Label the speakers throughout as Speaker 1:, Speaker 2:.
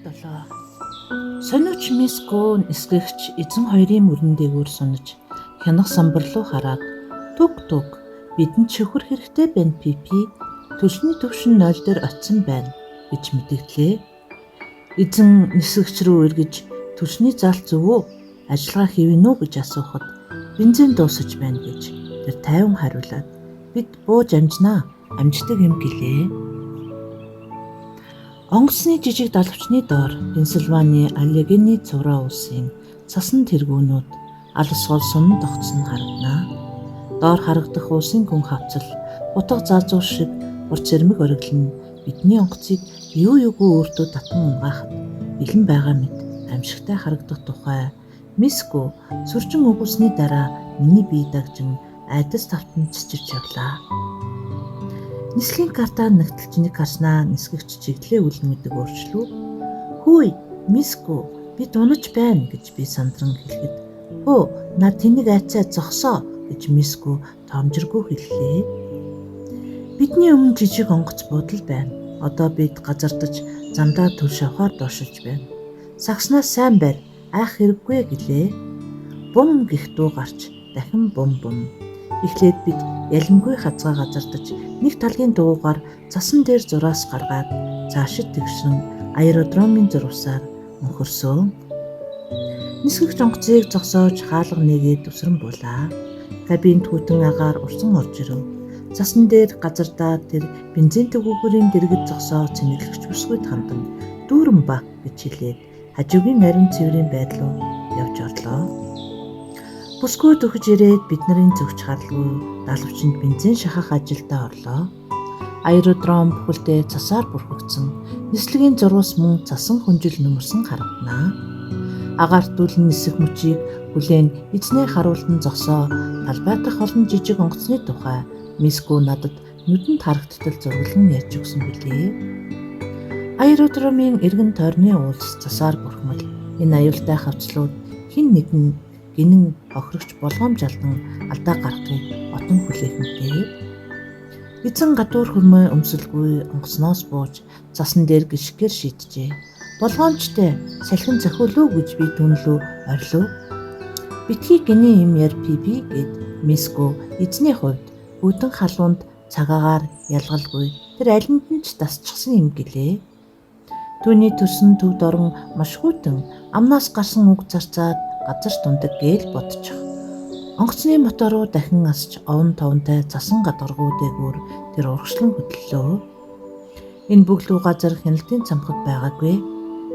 Speaker 1: 7. Сониуч Миско нисгэгч эзэн хоёрын мөрөн дээгүүр сунаж хянах самбар руу хараад түг бидэнд шөхөр хэрэгтэй байна пипи төлсний төвшин 0 дээр очисон байна гэж мэдэгдлээ. Эзэн нисгэгч рүү эргэж төлсний залт зөв үү? Ажиллагаа хийвэн үү гэж асуухад бензин дуусаж байна гэж тэр тайван хариулаад бид бууж амжнаа амждаг юм гэлээ. Онгоцны жижиг далавчны доор Пенсильвани Аллегени цувраа улсын цасан тэргүүнүүд алсгол сунан тогтсон харагданаа. Доор харагдах улсын гүн хавцал утга заазуур шиг урт зэрмэг ориглон бидний онгоцыг юугүй өөртөө татан унгаахад бэлэн байгаа мэт аимшигтай харагдах тухай Миско сүржин өгүүлсний дараа миний бие дагжин айдас тавтан цэцэрч явлаа. Нислэгийн картаа нэгтэлж нэг харснаа нисгэгч чиглэлээ үлнэдэг өөрчлөө. Хөөе, Миско, би дунаж байна гэж би сандран хэлэхэд "Хөө, наа тэнэг айцаа зогсоо" гэж Миско томжиргүй хэллээ. Бидний өмнө жижиг онгоц буудал байна. Одоо бид газардаж замдаа түл шавхаар доошилж байна. Сагснаас сайн байр, айх хэрэггүй гэлээ. Бум гих дуу гарч дахин бум. Эхлээд бид ялимгүй хазгаа газардаж нэг талын дуугаар цасан дээр зураас гаргаад цаашид тэгшин аэродромын зурвасаар мөнхөрсөө. Нисгэгч онгоцыг зогсоож хаалга нэгээд өсрөн буулаа. Кабинд хүтэн агаар урсан орж ирэв. Цасан дээр газардаа тэр бензин төгөөгөрийн дэргэд зогсоо цэнэглэгч бүсгүйд хандан дүүрэн баг гэж хэлээд хажуугийн ариун цэврийн байдлуу явж орлоо. Бүсгүй төгөж ирээд бид нарын зөвч харалгүй далавчанд бензин шахах ажилдаа орлоо. Аэродром бүхэлдээ цасаар бүрхэгдсэн. Нислэгийн зурвас мөн цасан хүнжил нөмөрсөн харагданаа. Агаарт дүүлэн нисэх мөчийг хүлээн эзнээ харуулдан зогсоо талбайтах олон жижиг онгоцны тухай Миско надад нүдэнд харагдтал зурглан ярьж өгсөн билээ. Аэродромын эргэн тойрны уулс цасаар бүрхмэл энэ аюултай хавцлууд хин нэгэн гинэн хохирогч болгоомж алдан алдаа гаргахыг отон хүлээхэнтэй. Эзэн гадуур хөрмөө өмсөлгүй онгоцноос бууж цасан дээр гიშгээр шийджээ. Болгоомжтой салхин зохиолоо гэж би түнлөө орилоо. Битгий гинэ юм яр пипи гэд Миско эзний хувьд бүдэн халуунд цагаагаар ялгалгүй тэр алинд нь ч дасчихсан юм гэлээ. Түүний төсөн төвд орон маш хүйтэн амнаас гарсан үг зарцаад газар тундаг гээл бодчих. Онгоцны мотороо дахин асч овн товнтой цасан гадаргуу дээгүүр тэр урагшлан хөдлөлөө. Энэ бүглүү газар хяналтын цамхаг байгаагүй.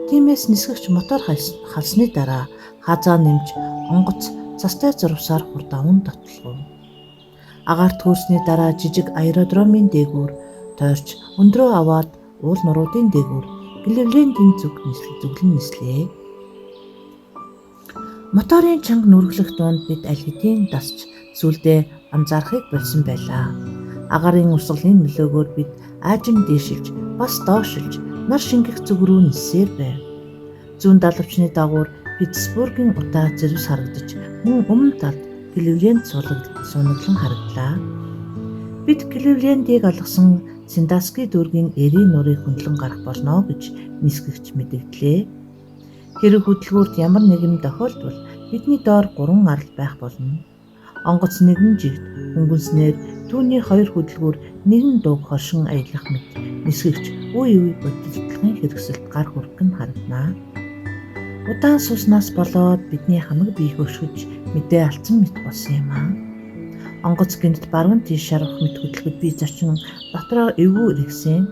Speaker 1: Тиймээс нисгэгч мотор халсны дараа хазаа нэмж онгоц цастай зурвасаар хурдавн дотлоо. Агаарт хөрсний дараа жижиг аэродромын дээгүүр тойрч өндрөө аваад уул нуруудын дээгүүр Кливлендийн зүглэн нислээ. Моторын чанга нүргэлэх дунд бид аль хэдийн дасч сүлдээ анзаарахыг болсон байлаа. Агаарын урсгалын нөлөөгөөр бид аажим дээшилж бас доошилж нар шингэх зүг рүү ниссээр байв. Зүүн далавчны дагуур Питтсбургийн утаа зэрвс харагдаж мөн өмнө талд Кливленд сунаглан харагдлаа. Бид Кливлендийг алгасан Синдаски дүүргийн эрийн нурыг хөндлөн гарах болно гэж нисгэгч мэдэгдлээ. Хэрэг хөдөлгүүрт ямар нэгэн тохиолдвол бидний доор 3 арал байх болно. Онгоц нэгэн жигт хөнгөнснээр түүний 2 хөдөлгүүр нэгэн дууг хоршин аялах мэт нисгэгч үе бодолдлогын хэрэгсэлд гар хүрэх нь харагданаа. Удаан сууснаас болоод бидний хамаг бие хөшгөж мэдээ алдсан мэт болсон юм аа. Онгоц гинт баруун тийш шарах мэт хөдөлгөд би зорчин дотроо эвгүй иргсэн.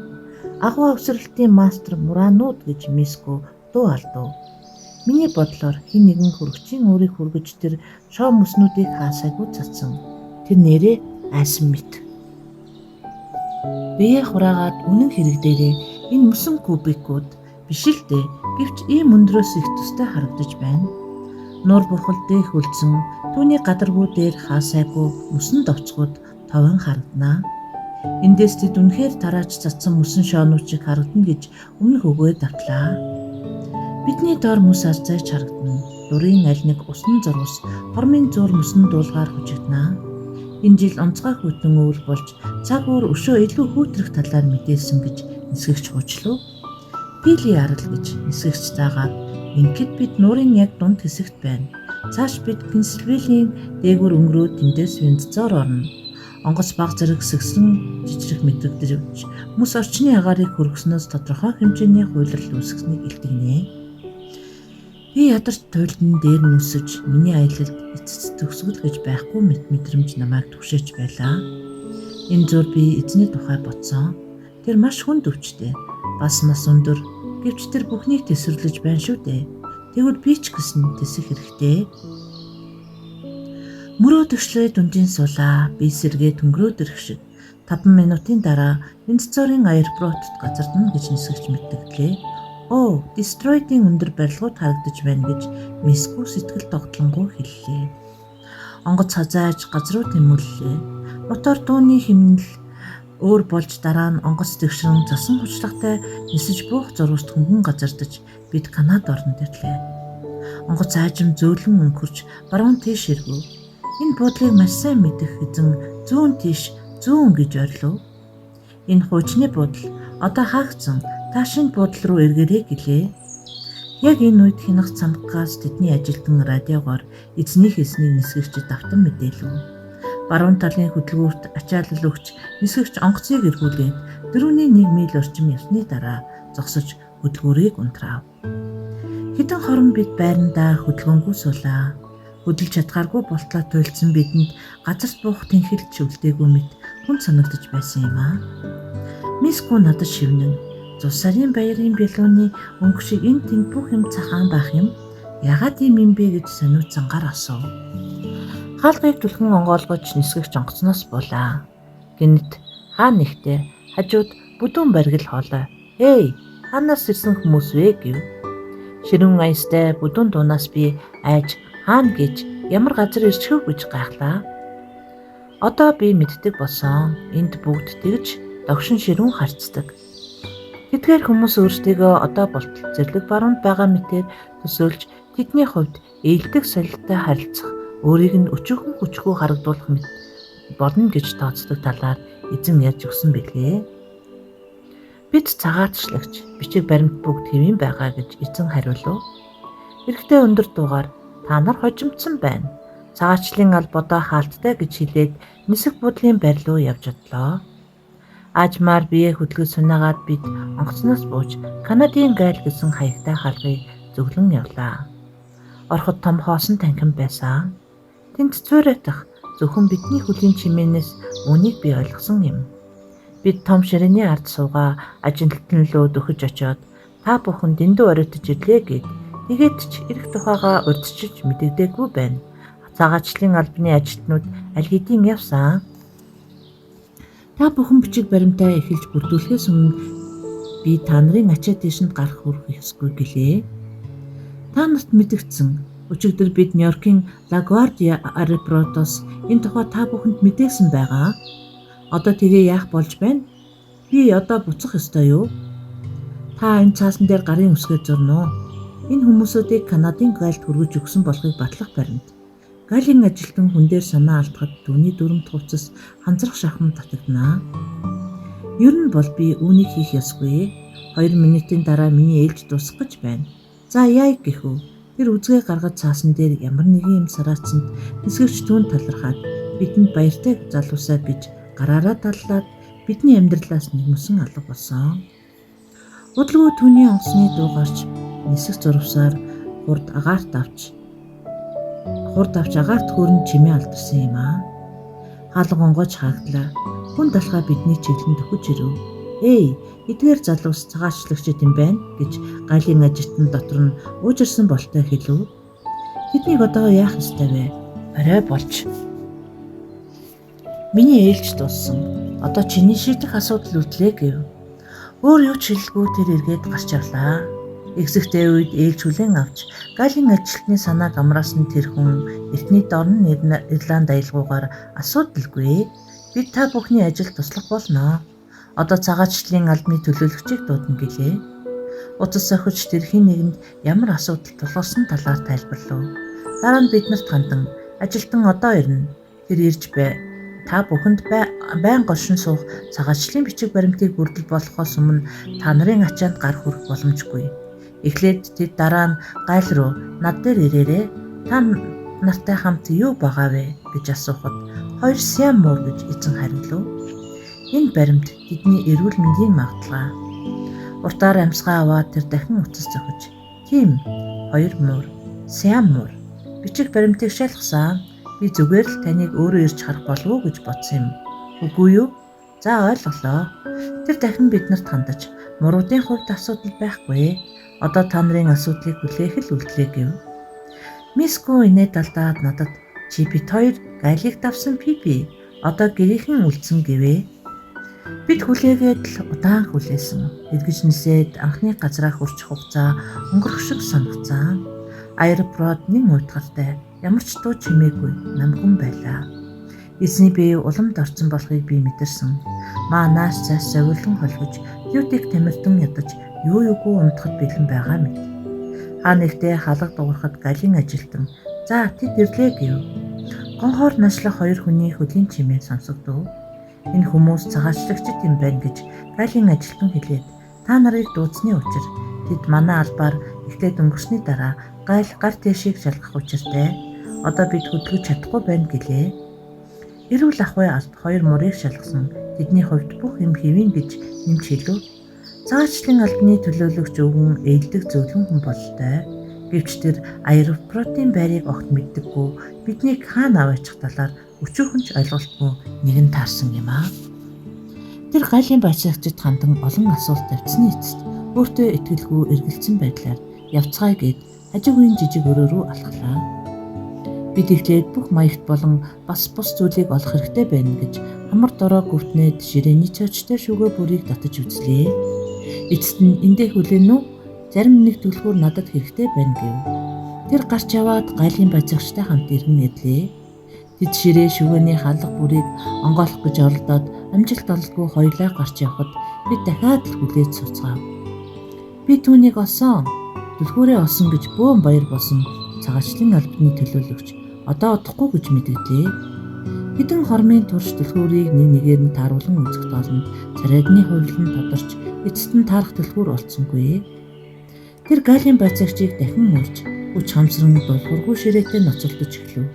Speaker 1: Агуу өсрэлтийн мастер Муранууд гэж Миско дуу алдав. Миний бодлоор хин нэгэн хөрөгчийн өөрийг хүргэж тэр шоу мөснүүдийг хаасаагүй цацсан. Тэр нэрээ айсан мэт. Бие хураагаад үнэн хэрэг дээрээ энэ мөсөн кубикууд биш л дээ. Гэвч ийм өндрөөс их тустай харагдаж байна. Нуур бурхал дээх үлдсэн түүний гадаргуу дээр хаасайгүй мөсөн довцгууд товон харагданаа. Эндээс тэд үнэхээр тарааж цацсан мөсөн шоонуучийг харагдана гэж өмнөх өгөөд автлаа. Бидний доор мөс арзайч харагдана. Дурын аль нэг усан зурвас хормын зуур мөсөн дуулгаар хүжигдэнэ. Энэ жил онцгой хүйтэн өвөл болж цаг өөр өшөө илүү хүүтрэх талаар мэдээлсэн гэж нисгэгч хуучлав. Дийлий арал гэж нисгэгч заагаад ингээд бид нуурын яг дунд хэсэгт байна. Цааш бид Пенсильвалийн дээгүүр өнгөрөөд тэндээс Виндзор орно. Онгоц баг зэрэг сэгсэн жижиг мэдрэгдэж хүмүүс орчны агаарыг хөргснөөс тодорхой хэмжээний хуйлрал үүсгэснийг илтгэнэ. Би ядарч туйлдны дээр нүсэж миний аялалд эцэц төгсгөл гэж байхгүй мэдрэмж намайг түгшээж байлаа. Энэ зур би эзний тухай бодсон. Тэр маш хүнд өвчтэй. Бас нас өндөр. Гэвч тэр бүхнийг тесвэрлэж байна шүү дээ. Тэгвэл би ч гэсэн тэсэх хэрэгтэй. Мөрөө төгшлөө дүнжин сулаа. Би сэргээ төнгөрөөд ирэх шиг 5 минутын дараа Виндзорын аэропортод газардна гэж нисгэж мэддэглээ. Оо, Дестройдын өндөр барилгууд харагдаж байна гэж Миску сэтгэл тогтлонгуй хэллээ. Онгоц хазааж газруу тэмүүллээ. Мотор дууны хэмнэл өөр болж дараа нь онгоц тэгшрэн засан хуучлагтай нисэж буух зурвас хөнгөн газардаж бид Канад орнд ирлээ. Онгоц аажим зөөлөн өнгөрч баруун тийш эргв. Энэ буудлыг маш сайн мэдэх эзэн зүүн тийш зүүн гэж ойрлов. Энэ хуучны буудал одоо хаагдсан таашийн буудал руу эргэрээ гэлээ. Яг энэ үед хянах цамгаас тэдний ажилтан радиогоор эзний хэлснийг нисгэгчид давтан мэдээлв. Баруун талын хөдөлгүүрт ачаалал өгч нисгэгч онгоцыг эргүүлээд 4-1 миль орчим явсны дараа зогсож хөдөлгүүрийг унтраав. Хэдэн хорон бид байрандаа хөдөлгөөнгүй суулаа. Хөдөлж чадгааргүй болтлоо туйлдсан бидэнд газарт буух тэнхэлж үлдээгүй мэт хүн санагдаж байсан юм аа. Миску надад шивнэн. Зус сарын баярын бялууны өнгө шиг энэ тэнд бүх юм цахаан байх юм. Ягаад ийм юм бэ гэж сониуцангаар асуув. Хаалгыг түлхэн онгоолгож нисгэгч онгоцноос булаа. Гэнэт хаа нэгтээ хажууд бүдүүн баргил хоолой. Эй, хаанаас ирсэн хүмүүс вэ гэв. Ширүүн аястай бүдүүн дуунаас би айж хаана гэж ямар газар ирчихв гэж гайхлаа. Одоо би мэддэг болсон. Энд бүгд тэгж догшин ширүүн харцдаг. Тэдгээр хүмүүс өөрсдийгөө одоо болтол зэрлэг баруунд байгаа мэтээр төсөөлж тэдний хувьд ээлдэг солилттой харилцах, өөрийг нь өчүүхэн хүчгүй харагдуулах мэт болно гэж тооцдог талаар эзэн ярьж өгсөн билээ. Бид цагаатчлагч бичиг баримт бүгд хэвэн байгаа гэж эзэн хариулв. Эрэгтэй өндөр дуугаар та нар хожимдсан байна. Цагаачлалын албадаа хаалттай гэж хэлээд нисэх буудлын барил руу явж одлоо. Аажмаар бие хөдөлгөж сунаагаад бид онгоцноос бууж Канадын гайл гэсэн хаягтай хаалгыг зөвлөн явлаа. Ороход том хоосон танхим байсан. Тэнд цуурайтах зөвхөн бидний хөлийн чимээнээс үнийг би ойлгосон юм. Бид том ширээний ард суугаа ажилтан лөө дөхөж очоод та бүхэн дэндүү оройтож ирлээ гэд тэгээд ч ирэх тухайгаа урьдчилж мэдэгдээгүй байна. Цагаачлалын албаны ажилтнууд аль хэдийн явсан. Та бүхэн бичиг баримтаа эхэлж бүрдүүлэхээс өмнө би та нарын ачаа дэшинд гарах хүрэх ёсгүй гэлээ. Та нарт мэдэгдсэн. Өчигдөр бид Нью-Йоркийн Лагуардиа аэропортоос энэ тухай та бүхэнд мэдээсэн байгаа. Одоо тэгээ яах болж байна? Би одоо буцах ёстой юу? Та энэ цаасан дээр гарын үсгээ зурно. Энэ хүмүүсүүдийг Канадын гайлд хүргэж өгсөн болохыг батлах баримт. Гайлийн ажилтан хүн дээр санаа алдахад түүний дүрмт хувцас ханзрах шахам татагданаа. Ер нь бол би үүнийг хийх ёсгүй. 2 минутын дараа миний ээлж дуусах гэж байна. За яа гэх вэ? Тэр үзгээ гаргаж цаасан дээр ямар нэгэн юм сараацсанд нисгэгч түүнд талархаад бидэнд баяртай залуусаа гэж гараараа таллаад бидний амьдралаас нэгмсэн алга болсон. Удалгүй түүний онгоцны дуу гарч нисэх зурвсаар хурд агаарт агаарт хөрн чимээ алдарсан юм аа. Хаалга онгойч хаагдлаа. Хүн талхаа бидний чиглэн төхөж ирв. Эй, эдгээр залуус цагаатчлагчид юм байна гэж гайлын ажилтан дотор нь уужирсан болтой хэлв. Тэднийг одоо яах ёстой вэ? Орой болж. Миний ээлж дууссан. Одоо чиний шийдэх асуудал үтлээ гэв. Өөр юу ч хэлгүй тэр эргээд гарч явлаа. Экзэгтэй үед ээлж хүлээн авч гайлын ажилтны санааг амраасан тэр хүн эртний дорн Ирланд аялгаугаар асуудалгүй. Бид та бүхний ажилд туслах болно. Одоо цагаатчлалын албаны төлөөлөгчийг дуудана гэлээ. Утас сохиж тэр хэн нэгэнд ямар асуудал тулгарсан талаар тайлбарлав. Дараа нь биднэрт хандан ажилтан одоо ирнэ. Тэр ирж Та бүхэнд байнга оршин суух цагаачлалын бичиг баримтыг бүрдэл болгохоос өмнө та нарын ачаанд гар хүрэх боломжгүй. Эхлээд тэд дараа нь гайл руу над дээр ирээрээ та нартай хамт юу байгаа вэ гэж асуухад хоёр Сиам муур гэж эзэн хариулав. Энэ баримт тэдний эрүүл мэндийн магадлал. Уртаар амьсгаа аваад тэр дахин уцас зохиж, "Тийм, хоёр муур, Сиам муур. Бичиг баримтыг шалгасан. Би зүгээр л таныг өөрөө ирж харах болов уу гэж бодсон юм. Үгүй юу? За ойлголоо. Тэр дахин биднэрт хандаж, муруудын хувьд асуудал байхгүй. Одоо та нарын асуудлыг хүлээх л үлдлээ" гэв. Миско инээд алдаад надад "Чи бид хоёр гайлыг давсан Пипи. Одоо гэрийнхэн үлдсэн" гэвэ. Бид хүлээгээд л удаан хүлээсэн. Эргэж нисээд анхны газраа хүрчих хугацаа өнгөрөх шиг санагцсан. Аэропорт нэг уйтгартай ямар ч дуу чимээгүй намгүй байлаа. Эзний бие уламд орсон болохыг би мэдэрсэн. Маа нааш цааш завирлан холгож, юутыг тамиртан ядаж, юу юугүй унтахад бэлэн байгаа мэт. Хаа нэгтээ халаг дуурахад галын ажилтан "За тэд ирлээ" гэв. Гонхоор нашлах хоёр хүний хөлийн чимээ сонсогдов. Энэ хүмүүс цагаатлагчид юм байна гэж галын ажилтан хэлээд та нарыг дуудсны учир тэд манай албаар эхлээд өнгөрсний дараа гайл гар тэшийг шалгах учиртай. Одоо бид хөдөлгөж чадахгүй байна гэлээ. Эрүүл ахуй алт хоёр мурыг шалгасан тэдний хувьд бүх юм хэвэн гэж нэмж хэлв. Цагаачлалын албаны төлөөлөгч өвгөн ээлдэг зөвлөн хүн бололтой. Гэвч тэр аэропортын байрыг огт мэддэггүй, биднийг хаана аваачих талаар өчүүхэн ч ойлголтгүй нэгэн таарсан юм аа. Тэр гайлын баячлагчид хандан олон асуулт тавьсны эцэст өөртөө итгэлгүй эргэлзсэн байдлаар явцгаая гэд хажиг үеийн жижиг өрөө рүү алхлаа. Бид эхлээд бүх маягт болон бас бус зүйлийг олох хэрэгтэй байна гэж хамар дорой гүвтнээд ширээний цоочтой шүгэ бүрийг татаж үзлээ. Эцэст нь "Эндээ хүлээн үү? Зарим нэг түлхүүр надад хэрэгтэй байна" гэв. Тэр гарч яваад гайлын баяцагчтай хамт иргэн ирлээ. Тэд ширээ шүгэний халах бүрийг онгойлох гэж оролдоод амжилт олдгүй хоёулаа гарч явхад бид дахиад л хүлээж суцгаав. Би түүнийг олсон. Түлхүүрээ олсон гэж бөөн баяр болсон цагаачлалын албаны төлөөлөгч одоо удахгүй гэж мэдгэлээ. Хэдэн хормын турш түлхүүрийг нэг нэгээр нь тааруулан үзэх доолнд царайдны хувилан тодорч эцэст нь таарах түлхүүр олцсонгүй. Тэр галийн байцаагчийг дахин урьж хүч хамсран дулхуургүй ширээтэй ноцолдож эхлэв.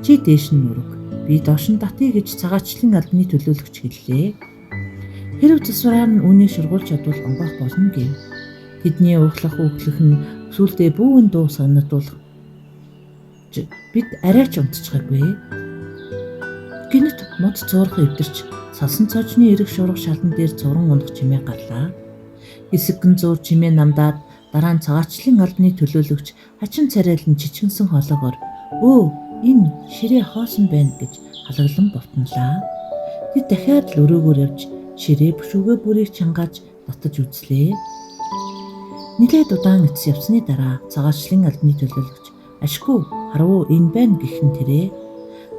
Speaker 1: "Чи дээш нь нүрэг, би доош нь татъя" гэж цагаачлалын албаны төлөөлөгч хэллээ. Хэрв засвараар нь үүнийг шургуулж чадвал онгоох болно гэв. Тэдний ууглах өглөх нь сүүлдээ бүүн дуу санагдуулах бид арай ч унтчихаагүй. Гинэт мод цуурах эвдэрч салсан цоочны эрэг шурах шалан дээр цуран унах чимээ гарлаа. Хэсэгэн зуур чимээ намдаад дараа нь цагаачлалын албаны төлөөлөгч хачин царайлан жижигэнсэн хоолоогоор "Өө, энэ ширээ хоосон байна" гэж халаглан бовтнолаа. Тэд дахиад л өрөөгөр явж ширээ бүшүүгээ бүрийг чангааж татаж үзлээ. Нилээд удаан эцэс явсны дараа цагаачлалын албаны төлөөлөгч "Ашгүй, харав энэ байна" гэхэн тэрээ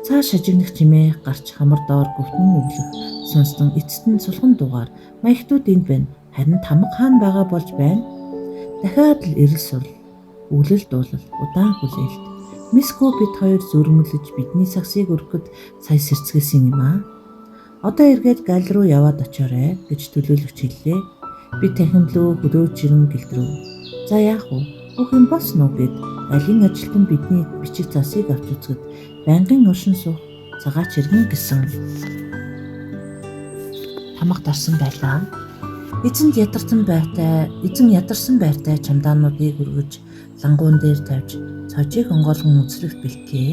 Speaker 1: цааш хажигнах чимээ гарч хамар доор гүвтэн өглөх сонстон эцэст нь сулхан дуугаар "Маягтууд энд байна. Харин тамга хаана байгаа болж байна?" Дахиад л эрэл сурал, өглөл дуулал, удаан хүлээлт. Миско бид хоёр зүрмэлж бидний сагсыг өргөхөд сая сэрцгээсэн юм аа. "Одоо эргээд гайл руу яваад очоорой" гэж төлөөлөгч хэллээ. Би тахимлуу хөлөөж ирэн гэлтрв. "За яах вэ? Бүх юм болсон уу?" гэд галын ажилтан бидний бичиг засыг авч үзэхэд байнгын оршин суух цагаач иргэн гэсэн хамаг дарсан байлаа. Эзэн ядарсан байртай чамдаануудыг өргөж лангуун дээр тавьж цоочийг онгойлгон үзлэх бэлтгээ.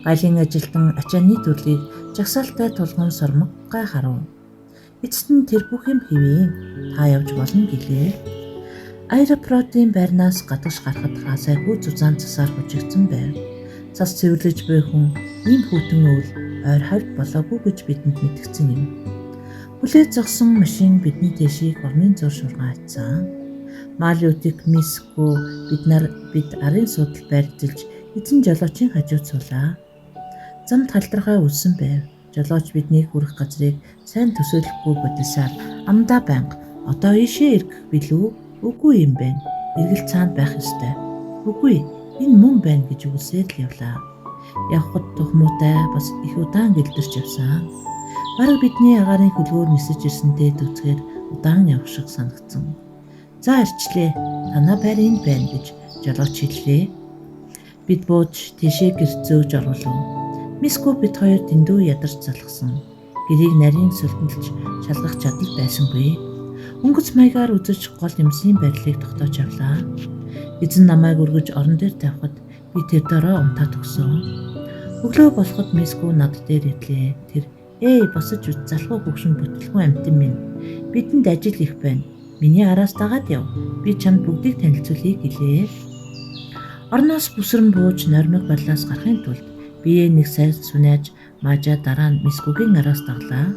Speaker 1: Галын ажилтан ачааны төрлийг жагсаалтай тулгын сормоггай харав. Эцэст нь тэр бүх юм хэвэн та явж болно гэлээ. Аэропортын байрнаас гадагш гарахад хаасайгүй зузаан цасаар хужигдсан байв. Цас цэвэрлэж буй хүн ийм хүйтэн өвөл ойр хавьд болоогүй гэж бидэнд мэдгдсэн юм. Хүлээж зогсон машин бидний тэшийг ормын зур шургаан атсан. Малиутик Миско бид арын суудал байрдэлж эзэн жолоочийн хажууд суулаа. Замд халтрахаа үлсэн байв. Жолооч биднийг хүрэх газрыг сайн төсөөлөхгүй бодисаар амдаа банга "Одоо ийшээ эргэх билүү? Үгүй юм байна. Эргэл цаанд байх ёстой. Үгүй, энэ мөн байна" гэж үгсээр л явлаа. Явхад тухмуутай бас их удаан гэлдэрч явсан. Бараг бидний агаарын хөлгөөр нисэж ирсэнтэй дүцгээр удаан явах шиг санагдсан. За ирчлээ. Танаа байр энд байна гэж жолооч хэллээ. Бид бууж тийшээ гэрцөөж оруулав. Миско бид хоёр дэндүү ядарч залгсан. Гэрийг нарийн сөлтөндөлж шалгах чадал байсангүй. Өнгөц маягаар үзэж гол юмсын барилыг тогтоож авлаа. Эзэн намайг өргөж орон дээр тавихад би тэр дороо унтаад өгсөн. Өглөө болоход Миско над дээр ирлээ. Тэр босож үз залхуу хөгшин бүтлгүй амтан минь. Бидэнд ажил их байна. Миний араас дагаад яв. Би чамд бүгдийг танилцуулъя гэлээ. Орноос бүсрэн бууж нормог баллаас гарахын тулд бие нэг сайд сүнэж маажаа дараа нь Мискогийн араас даглаа.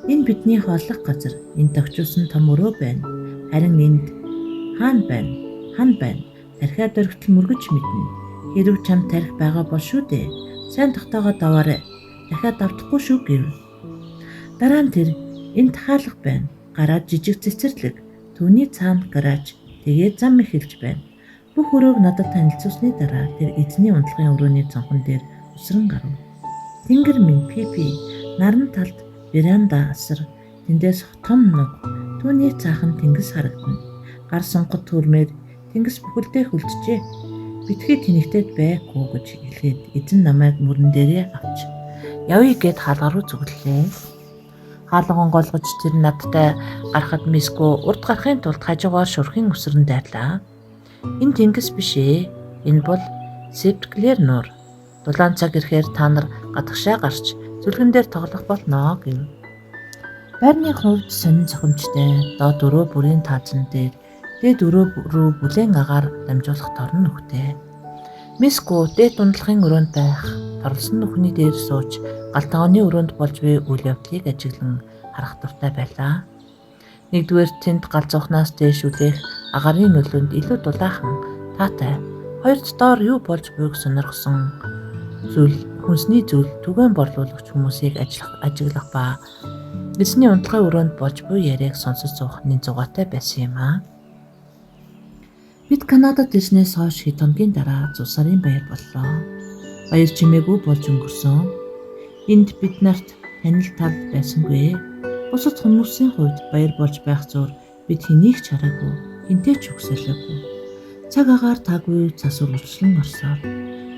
Speaker 1: Энэ бидний хооллох газар. Энд тохижуулсан том өрөө байна. Харин энд хаан байна. Тархиад өргөтөл мөргөж мэднэ. Хэрв чам тарих байгаа бол шүү дээ. Сайн тогтоогоо даваарай. Дахиад давтахгүй шүү гэв. Дараа нь тэр энд хаалга байна. Гараад жижиг цэцэрлэг. Түүний цаана гараж тэгээд зам эхэлж байна. Бүх өрөөг надад танилцуулсны дараа тэр эзний унтлагын өрөөний цонхон дээр усран гарав. Тэнгэр минь Пипи наран талд веранда асар тэндээс том нуг түүний цаахан тэнгис харагдана. Гар сонгот төрмээр тэнгис бүхэлдээ хөлдөжээ. Битгий тэнэгтэд байхгүй гэж хэлээд эзэн намайг мөрөн дээрээ авч явъя гэд хаалга руу зүгэллээ. Хаалга онгойлгож тэр надтай гарахад Миско урд гарахын тулд хажуугаар шурхийн өсрөн дайрлаа. Энэ тэнгис биш ээ. Энэ бол Септкler нуур. Дулаан цаг ирэхээр та нар гадагшаа гарч зүлгэн дээр тоглох болно гэв. Байрны хувьд сонин цохимжтой доод өрөө бүрийн таазан дээр дээд өрөө рүү бүлээн агаар дамжуулах торн нүхтэй. Миско дээд унтлагын өрөөнд байх торлсон нүхний дээр сууж галтгооны өрөөнд болж буй үйл явдлыг ажиглан харах дуртай байлаа. Нэгдүгээр тэнд галзуухнаас дээш үлээх агаарын нөлөөнд илүү дулаахан таатай. Хоёрд доор юу болж буйг сонирхсон хүнсний зүйл түгээн борлуулагч хүмүүсийг ажиглах ба эзний унтлагын өрөөнд болж буй яриаг сонсож суух нэнцугаатай байсан юм аа. Бид Канадад ирснээс хойш хэд хоногийн дараа зул сарын баяр боллоо. Баяр чимээгүй болж өнгөрсөн. Энд бид нарт танил тал байсангүй. Бусад хүмүүсийн хувьд баяр болж байх зуур бид хэнийг ч хараагүй, хинтээ ч үгсэлээгүй. Цаг агаар таагүй цас урагшлан орсоор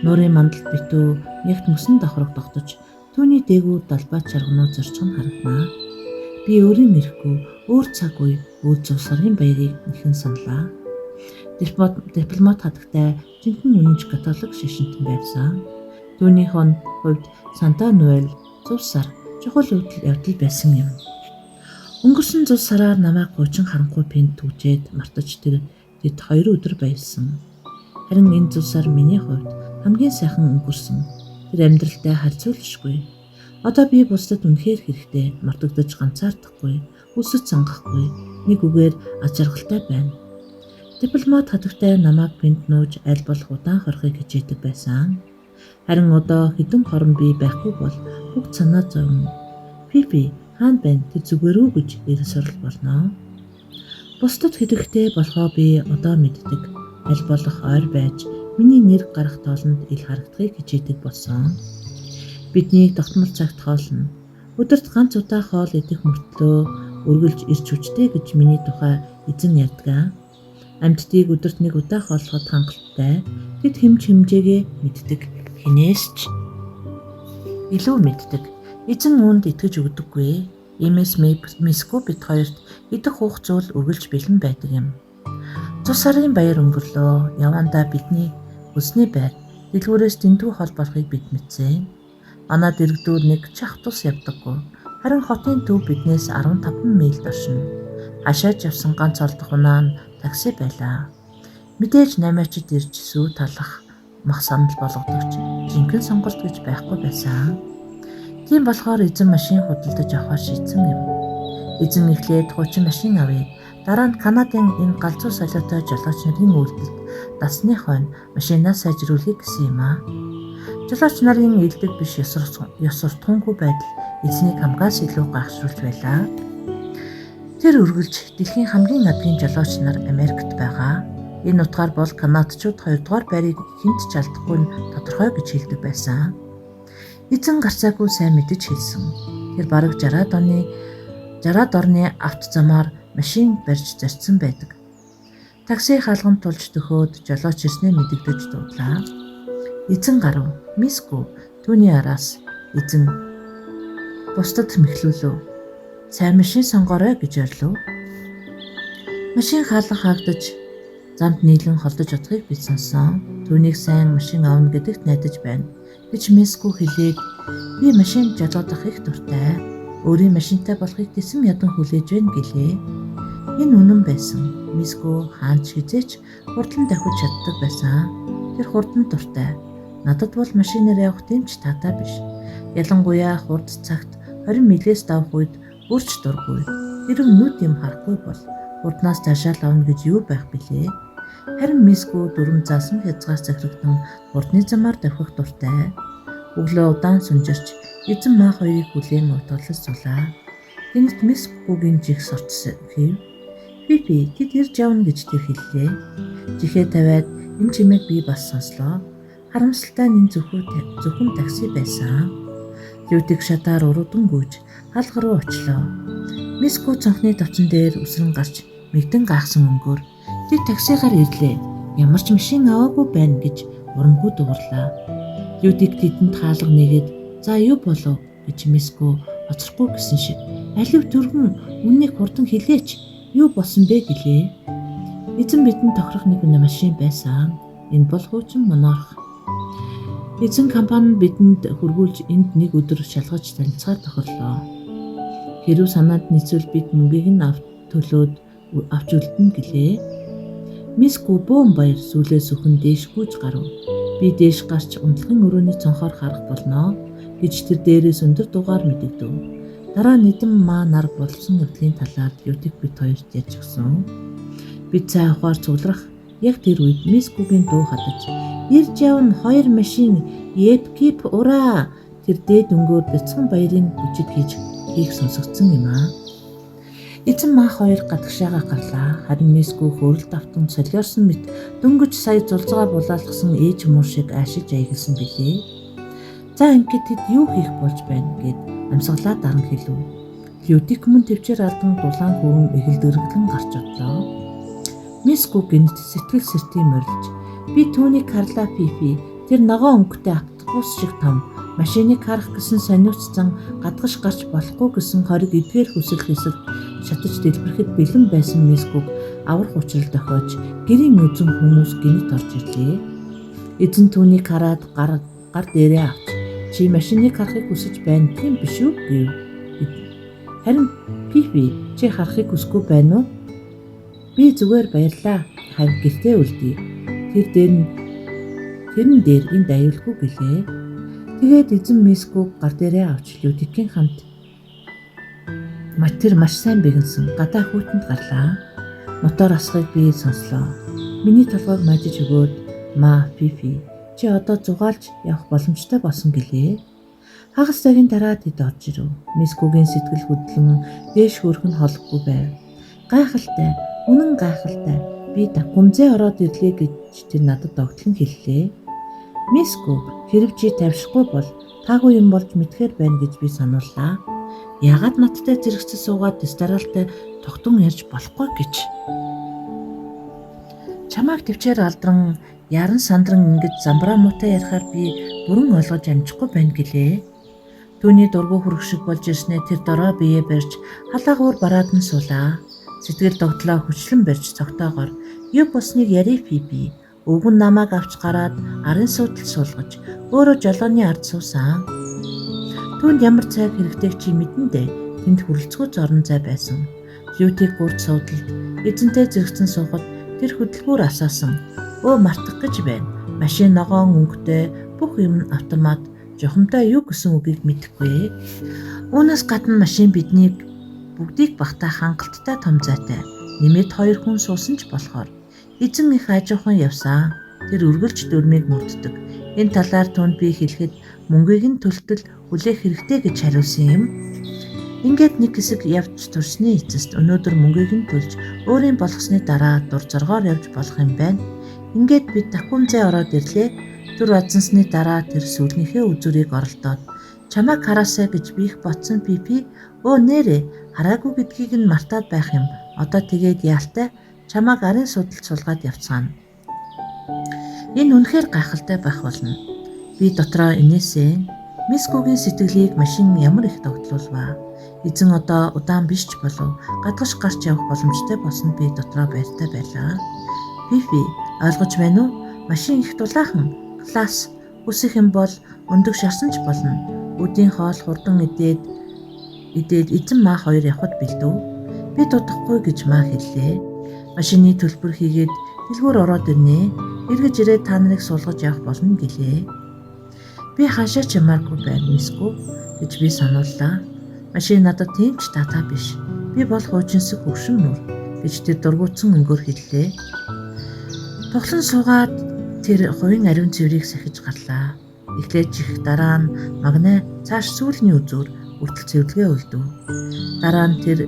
Speaker 1: нуурын мандалд битүү ягт мөсөн давхраг тогтож түүний дээгүүр далбай чаргануу зорчхон харагнаа. Би өөрийн ирэхгүй өөр цаг үе өөр зул сарын баярыг нэхэн саналаа. Дипломат хатагтай жинхэнэ үнэнч католик шишинтэн байсан. Түүнийх нь хувьд Санта Нуэль зул сар чухал явдал байсан юм. Өнгөрсөн зул сараар намайг гуучин харанхуй пент түгжээд мартаж тэд 2 өдөр баялсан. Харин энэ зул сар миний хувьд хамгийн сайхан өнгөрсөн. Тэр амьдралтай харьцуулшгүй. Одоо би бусдад үнэхээр хэрэгтэй, мартагдаж ганцаардахгүй, үсэж сангахгүй, нэг үгээр аз жаргалтай байна. Дипломат хатагтай намайг пент нууж аль болох удаан хорхыг хичээдэг байсан. Харин одоо хэдэн хорон би байхгүй бол бүгд санаа зовно. Пипи хаан байна тэр зүгээр үү гэж эрс орол болно. Бусдад хэдэгтэй болохоо би одоо мэддэг. Аль болох ойр байж миний нэр гарах тоолонд ил харагдахыг хичээдэг болсон. Бидний тогтмол цагт хоолно. Өдөрт ганц удаа хоол идэх мөртлөө өргөлж ирч хүчтэй гэж миний тухай эзэн ярьдаг. Амьтдыг өдөрт нэг удаа хооллоход хангалттай. Тэд хэмжээгээ мэддэг. Хинээс ч илүү мэддэг. Эзэн үүнд итгэж өгдөггүй. Иймээс Миско бид хоёрт идэх уух зүйл өргөлж бэлэн байдаг юм. Зул сарын баяр өнгөрлөө. Явандаа бидний өсний байр дэлгүүрээс дэндүү хол болохыг бид мэдсэн. Манай дэрэгдүүр нэг чах тус явдаггүй. Харин хотын төв биднээс 15 миль доршино. Хашааж явсан ганц олдох унаа нь такси байлаа. Мэдээж намайчид ирж сүү талах мах санал болгодогч жинхэнэ сонголт гэж байхгүй байсан. Тийм болохоор эзэн машин худалдаж авахар шийдсэн юм. Эзэн эхлээд хуучин машин авъя. Дараа нь Канадын энэ галзуу солиотой жолооч нарын үйлдэлд дасны хойно машинаа сайжруулахыг гэсэн юм аа. Жолооч нарын илдэг биш ёс суртахуунгүй байдал эзнийг хамгаас илүү гайхшруулж байлаа. Тэр үргэлж дэлхийн хамгийн адгийн жолооч нар Америкт байгаа. Энэ утгаар бол канадчууд 2 дугаар байрыг хинт ч алдахгүй нь тодорхой гэж хэлдэг байсан. Эзэн гарцаагүй сайн мэдэж хэлсэн. Тэр бараг 60-аад орны авто замаар машин барьж зарцсан байдаг. Такси хаалганд тулж төхөөд жолооч ирснээ мэдэгдэж дуудлаа. Эзэн гарав. Мисгүй түүний араас эзэн бусдад мэхлүүлв. Сайн машин сонгоорой гэж орлов. Машин хаалга хаагдаж замд нийлэн холдож удахыг би сонсон. Түүнийг сайн машин авна гэдэгт найдаж байна гэж Мисгүй хэлээд би машин жолоодох их дуртай. Өөрийн машинтай болохыг тэсэн ядан хүлээж байна гэлээ. Энэ үнэн байсан. Мисгүй хаач хизээч хурдан давхиж чаддаг байсан. Тэр хурдан дуртай. Надад бол машинаар явах дэмж таатай биш. Ялангуяа хурд цагт 20 милээс давах үед бүрч дургүй. Хэрэг нүд юм харахгүй бол хурднаас цаашаа лавна гэж юу байх билээ. Харин Мисгүй дүрм заасан хязгаас захирагдан хурдны замаар давхих дуртай. Өглөө удаан сүнжирч эзэн маа хоёрыг хүлээн утгалж сулаа. Тэнд Мисгүйгийн жиг сорч хэв. Би тэд ирж явна гэж тэр хэллээ. Жихээ тавиад энэ чимээг би бас сонслоо. Харамсалтай нь зөвхөн такси байсан. Лютик шатаар уруудан гүйж хаалга руу очлоо. Мисгүй цонхны тавцан дээр үсрэн гарч мэгдэн гайхсан өнгөөр "Тэд таксигаар ирлээ. Ямар ч машин аваагүй байна" гэж урамгүй дуугарлаа. Лютик тэдэнд хаалга нэгээд "За юу болов" гэж Мисгүй оцрохгүй гэсэн шиг алив төргөн үннийг хурдан хэлээч юу болсон бэ гэлээ. Эзэн бидэнд тохирох нэг машин байсан. Энэ бол хуучин монорх. Эзэн компани бидэнд хөргүүлж энд нэг өдөр шалгаж танилцахаар тохирлоо. Хэрв санаанд нийцвэл бид мөнгийг нь төлөөд авч үлдэнэ гэлээ. Мисгүй бөөн баяр сүлээ сүхэн дээш гүйж гарав. Би дээш гарч унтлагын өрөөний цонхоор харах болно гэж тэр дээрээс өндөр дугаар мэдэгдэв. Дараа нийтэм маа нар болсон явдлын талаар Лютик бид хоёрт ярьж өгсөн. Бид цай ухаар цугларах яг тэр үед Мисгүйгийн дуу хадаж "Ирж явна 2 машин, епкип ураа" тэр дээд өнгөөр бяцхан баярын бүжиг хийх сонсогдсон юм аа. Эзэн маа хоёр гадагшаага гарлаа. Харин Мисгүй хөрөлд автан солиорсон мэт дөнгөж сая зулцгаа булаалгасан ээж муу шиг аашиж аягалсан билээ. За ингээд тэд юу хийх болж байна гэд амсгалаа даран хэлв. Лютик мөн төвчээр алдан дулаан хүрэн эхэлдэргэлэн гарч одлоо. Мисгүй гинт сэтгэл сэртийн морилж би түүнийг харлаа Пипи. Тэр ногоо өнгөтэй автобус шиг том машиныг харах гэсэн сониуцсан гадагш гарч болохгүй гэсэн хориг эдгээр хүсэл хийсэл шатаж дэлбэрэхэд бэлэн байсан Мисгүйг аврах учрал дохиож гэрийн үзэн хүмүүс гинт орж ирлээ. Эзэн түүнийг хараад гар дээрээ авч "Чи машиныг харахыг хүсэж байна тийм биш үү?" гэв. Харин Пипи "Чи харахыг хүсэхгүй байна уу?" "Би зүгээр баярлаа. Харин гэртээ үлдээ. Тэрэн дээр энд аюулгүй" гэлээ. Тэгээд эзэн Мисгүйг гар дээрээ авч Лютикийн хамт тэр маш сайн бэгэнсэн гадаа хүүтэнд гарлаа. Мотор асахыг би сонслоо. Миний толгойг мажиж өгөөд "Маа Пипи, чи одоо зугаалж явах боломжтой болсон" гэлээ. Хагас цагийн дараа тэд орж ирв. Мисгүйгийн сэтгэл хөдлөн дээш хөрөх нь холгүй байв. "Гайхалтай, үнэн гайхалтай. Би гүмзээ ороод ирлээ" гэж тэр надад огтлон хэллээ. "Мисгүй, хэрв чи тавьшихгүй бол таагүй юм болж мэдхээр байна" гэж би санууллаа. "Яагаад надтай зэрэгцээ суугаад ресторалтай тогтун ярьж болохгүй гэж? Чамайг төвчээр алдран яран сандран ингэж замбраа муутай ярихаар би бүрэн ойлгож амжихгүй байна" гэлээ. Түүний дургу хүрэх шиг болж ирснээр тэр дорой биеэ барьж халаагуур бараад нь суулаа. Сэтгэл догтлоо хүчлэн барьж цогтоогоор "Юу болсныг ярив Пипи. Өвгөн намайг авч гараад арын суудал суулгаж өөрөө жолооны ард суусан. Түүнд ямар цайг хэрэгтэйг чи мэдэн дээ. Тэнд хүрэлцгүүц орон зай байсан. Лютик гурд суудалд эзэнтэй зэрэгцэн суухад тэр хөдөлгүүр асаасан. Өө мартах гэж байна. Машин ногоон өнгөтэй бүх юм нь автомат. Жохомтой юу гэсэн үгийг мэдэхгүй. Үүнээс гадна машин биднийг бүгдийг багтаа хангалттай том зайтай. Нэмээд 2 хүн суусан ч болохоор эзэн их хажуухан явсан. Тэр үргэлж дөрмийг мөрддөг. Энэ талаар түүнд би хэлэхэд мөнгийг нь төлтөл хүлээх хэрэгтэй гэж хариулсан юм. Ингээд нэг хэсэг явж турсны эцэст өнөөдөр мөнгийг нь төлж өөрийн болгосны дараа дур зоргоор явж болох юм байна. Ингээд бид Такумзээ ороод ирлээ. Түр азансны дараа тэр сүрнийхээ үзүүрийг оролдоод чамайг хараасаа гэж биих ботсон Пипи өө нэрээ хараагүй гэдгийг нь мартаад байх юм. Одоо тэгээд яалтай чамайг арын судалд сулгаад явцгаана. Энэ үнэхээр гайхалтай байх болно. Би дотроо инээсээ Мискогийн сэтгэлийг машин ямар их тогтлуулваа. Эзэн одоо удаан биш ч болов гадагш гарч явах боломжтой болсон би дотроо байртай байлаа. Пипи ойлгож байна уу? Машин их дулаахан класс үсэх юм бол өндөг шарсан ч болно. Өдийн хоол хурдан идээд эзэн маа хоёр явхад бэлдв. Би дутахгүй гэж маа хэллээ. Машины төлбөр хийгээд дэлгүүр ороод ирнэ. Эргэж ирээд та нарыг суулгаж явах болно гэлээ. Би хаашаа ч ямааргүй байна Миско гэж би санууллаа. Машин надад тийм ч татаа биш. Би бол хуучинсаг хөвшин нүр гэж тэр дургуутсан өнгөөр хэллээ. Тоглон суугаад тэр хувийн ариун цэврийг сахиж гарлаа. Эхлээд чих дараа нь магнаа цааш сүүлийн үзүүр үртэл цэвэрлэгээ өгдөв. Дараа нь тэр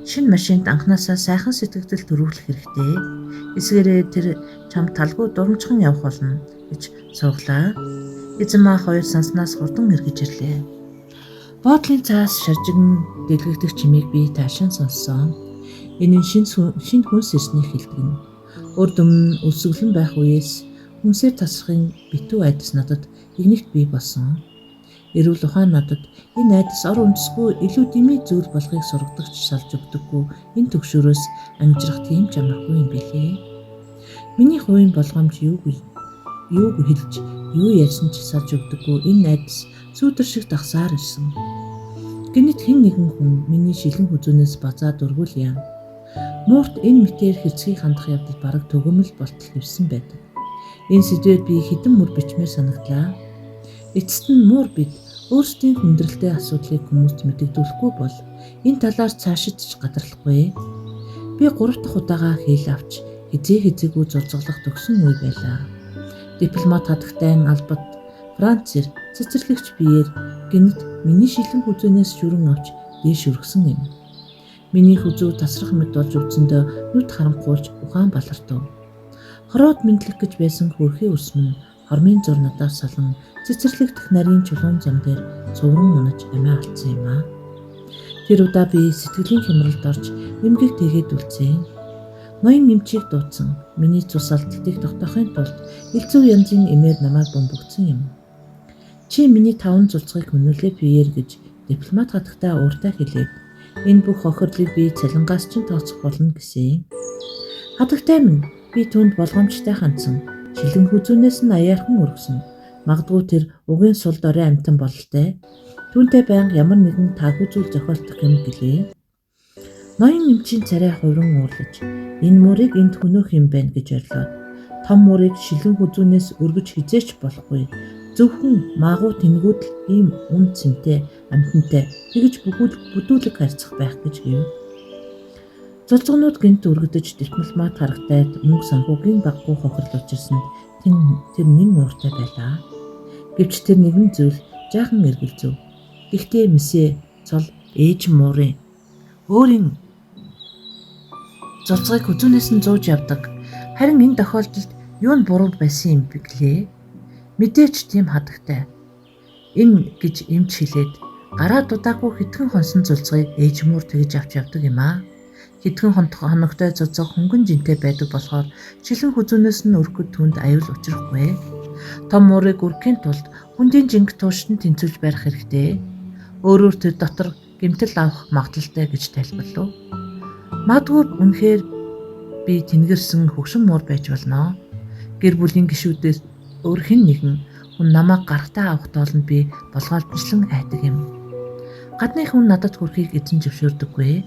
Speaker 1: шинэ машинд анханасаа сайхан сэтгэгдэл төрүүлэх хэрэгтэй. Эсвэрээ тэр чам талгүй дурамчхан явах болно гэж сууглаа. Эзэн маа хоёр санснаас хурдан эргэж ирлээ. Боотлын цаас шаржигн дэлгэгдэх чимийг би таашаан сонссон. Энэ нь шинэ хүнс ирснийг хэлдэг. Урд өмнө өсөглөн байх үеэс хүнсээр тасрахын битүү айдас надад игнэгт бий болсон. Эрүүл ухаан надад энэ айдас ор үндэсгүй илүү дэмий зүйл болохыг сургадагч салж өгдөггүй энэ төгшөрөөс амжирах тийм ч амаргүй юм билээ. Миний хувийн болгоомж юуг хэлж юу ярьсан ч салж өгдөггүй энэ айдас сүүдэр шиг дагсаар ирсэн. Гэнэт хэн нэгэн хүн миний шилэн хүзүүнээс базаад өргүүлье. Муурт энэ мэтээр хэрцгий хандах явдал бараг төгөөмөл болтол хэвсэн байдаг. Энэ сэдвээр би хэдэн мөр бичмээр санагдлаа. Эцэст нь муур бид өөрсдийн хүндрэлтэй асуудлыг хүмүүст мэдэгдүүлэхгүй бол энэ талаар цаашид ч гадарлахгүй. Би 3 дахь удаага хэл авч хизээгүй зулцглах төгсөн үе байлаа. Дипломат хатагтай албат Францэр цэцэрлэгч биеэр гэнэт миний шилэн хүзүүнээс шүрэн авч дээш өргсөн юм. Миний хүзүү тасрах мэд болж үдсэндээ нүд харанхуулж ухаан балартав. Хороод мэдлэх гэж байсан хөрхий өрсмөн хормын зур надаар салан цэцэрлэгдэх нарийн чулуун зам дээр цувран унаж амиа алдсан юм аа. Тэр удаа би сэтгэлийн хямралд орж эмгэг тэгээд үлдсэн. Ноён нэмчийг дуудсан. Миний цус алдалтыг тогтоохын тулд элцүү янзын эмээр намайг бөмбөгдсөн юм. Чи миний 5 зулцгийг мөнүүлээ Пьер гэж дипломат хатагтай ууртай хэлээд энэ бүх хохирлыг би цалингаас ч тооцох болно гэсэн. Хатагтай минь би түнд болгоомжтой хандсан. Шилэн хүзүүнээс нь аяархан өргөсөн. Магадгүй тэр угийн сул дорын амтан бололтой. Түүнтэй байнга ямар нэгэн таагүй зүйл зохиолдох юм гэлээ. Ноён нэмчийн царай хувран уурлаж энэ мөрийг энд хөнөөх юм байна гэж орлоод том мөрийг шилэн хүзүүнээс өргөж хизээч болохгүй. Зөвхөн магуу тэнгүүд л ийм үн цэнтэй амтантай тэгж бүдүүлэг харьцах байх гэж гэв. Зулцгнууд гинт өргөдөж дипломат харагтайд мөнгө санхүүгийн баггүй хохирол учирсанд тэр нэн ууртай байлаа. Гэвч тэр нэгэн зүйл жаахан эргэлзэв. Гэхдээ мисээ цол ээж муурын өөрийн зулцгийг хүзүүнээс нь зууж явдаг. Харин энэ тохиолдолд юу нь буруу байсан юм бэ гэлээ. Мэдээч тийм хатагтай. Энэ гэж эмч хэлээд гараа дудаагүй хэдхэн хонсон зулцгийг ээж муур тэгж авч явдаг юм аа. Хэдхэн хоногтой цуцаг хөнгөн жинтэй байдаг болохоор шилэн хүзүүнээс нь өргөхөд түнд аюул учрахгүй. Том муурыг өргөхийн тулд хүндийн жинг туушин тэнцвүүлж барих хэрэгтэй. Өөрөөр тэр дотор гэмтэл авах магадaltaй гэж тайлбарлав. Магадгүй үнэхээр би тэнгэрсэн хөгшин муур байж болно. Гэр бүлийн гишүүдээс өөр хэн нэгэн хүн намайг гарахтаа авах тоолонд би болгоомжлон айдаг юм. Гадны хүн надад хүрэхийг эзэн зөвшөөрдөггүй.